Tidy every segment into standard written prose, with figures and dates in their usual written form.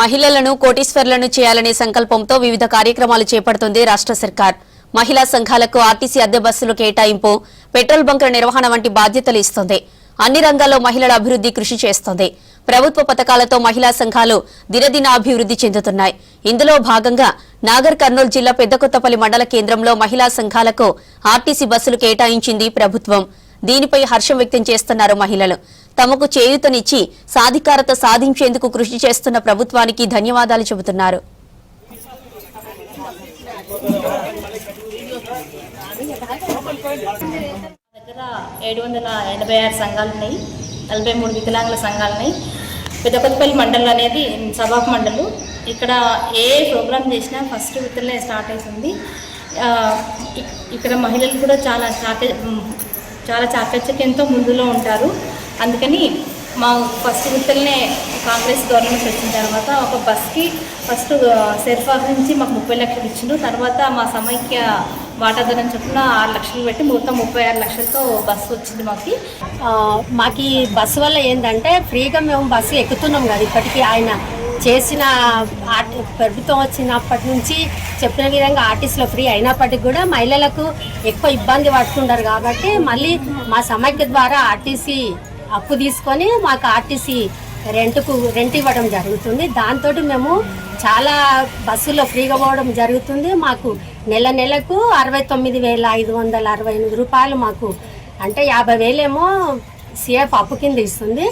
మహిళలను కోటీశ్వర్లను చేయాలనే సంకల్పంతో వివిధ కార్యక్రమాలు చేపడుతోంది రాష్ట్ర సర్కార్. మహిళా సంఘాలకు ఆర్టీసీ అద్దె బస్సులు కేటాయింపు, పెట్రోల్ బంకుల నిర్వహణ వంటి బాధ్యతలు ఇస్తోంది. అన్ని రంగాల్లో మహిళల అభివృద్ధి కృషి చేస్తోంది. ప్రభుత్వ పథకాలతో మహిళా సంఘాలు దినదిన అభివృద్ధి చెందుతున్నాయి. ఇందులో భాగంగా నాగర్ కర్నూలు జిల్లా పెద్దకొత్తపల్లి మండల కేంద్రంలో మహిళా సంఘాలకు ఆర్టీసీ బస్సులు కేటాయించింది ప్రభుత్వం. దీనిపై హర్షం వ్యక్తం చేస్తున్నారు మహిళలు. తమకు చేయూతనిచ్చి సాధికారత సాధించేందుకు కృషి చేస్తున్న ప్రభుత్వానికి ధన్యవాదాలు చెబుతున్నారు. దగ్గర 786 సంఘాలు ఉన్నాయి, 43 వికలాంగుల సంఘాలు ఉన్నాయి. పెద్దకొత్తపల్లి మండలం అనేది సభాపు మండలు. ఇక్కడ ఏ ప్రోగ్రామ్ చేసినా ఫస్ట్ విత్తలనే స్టార్ట్ అవుతుంది. ఇక్కడ మహిళలు కూడా చాలా చాకచక్యంతో ముందులో ఉంటారు. అందుకని మా ఫస్ట్ విత్తలనే కాంగ్రెస్ గవర్నమెంట్ వచ్చిన తర్వాత ఒక బస్కి ఫస్ట్ సెర్ఫా నుంచి మాకు 30 లక్షలు ఇచ్చిండ్రు. తర్వాత మా సమైక్య వాటాదారం చొప్పున 6 లక్షలు పెట్టి మొత్తం 36 లక్షలతో బస్సు వచ్చింది మాకు. ఈ బస్సు వల్ల ఏంటంటే ఫ్రీగా మేము బస్సు ఎక్కుతున్నాం కదా. ఇప్పటికీ ఆయన చేసిన ప్రభుత్వం వచ్చినప్పటి నుంచి చెప్పిన విధంగా ఆర్టీసీలో ఫ్రీ అయినప్పటికీ కూడా మహిళలకు ఎక్కువ ఇబ్బంది పడుతుంటారు. కాబట్టి మళ్ళీ మా సమైక్య ద్వారా ఆర్టీసీ అప్పు తీసుకొని మాకు ఆర్టీసీ రెంట్ ఇవ్వడం జరుగుతుంది. దాంతో మేము చాలా బస్సులో ఫ్రీగా పోవడం జరుగుతుంది. మాకు నెలకు 69,568 రూపాయలు, మాకు అంటే 50,000 ఏమో సిఎఫ్ అప్పు కింద ఇస్తుంది.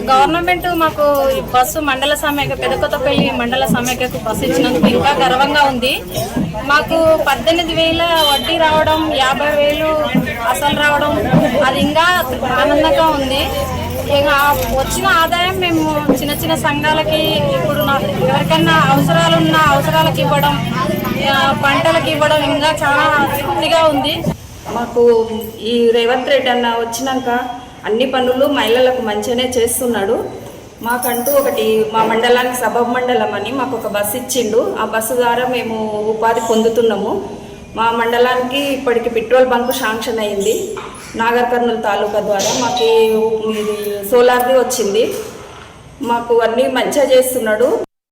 గవర్నమెంట్ మాకు బస్సు మండల సమైక్య పెద్దకొత్తపల్లి మండల సమైక్యకు బస్సు ఇచ్చినందుకు ఇంకా గర్వంగా ఉంది. మాకు 18,000 వడ్డీ రావడం, 50,000 అసలు రావడం, అది ఇంకా ఆనందంగా ఉంది. ఇక వచ్చిన ఆదాయం మేము చిన్న చిన్న సంఘాలకి, ఇప్పుడు ఎవరికన్నా అవసరాలకు ఇవ్వడం, పంటలకు ఇవ్వడం ఇంకా చాలా తృప్తిగా ఉంది. మాకు ఈ రేవంత్ రెడ్డి అన్న వచ్చినాక అన్ని పనులు మహిళలకు మంచిగానే చేస్తున్నాడు. మాకంటూ ఒకటి మా మండలానికి సబబ్ మండలం అని మాకు ఒక బస్సు ఇచ్చిండు. ఆ బస్సు ద్వారా మేము ఉపాధి పొందుతున్నాము. మా మండలానికి ఇప్పటికి పెట్రోల్ బంకు శాంక్షన్ అయింది నాగర్ కర్నూలు తాలూకా ద్వారా. మాకు ఇది సోలార్ది వచ్చింది. మాకు అన్నీ మంచిగా చేస్తున్నాడు.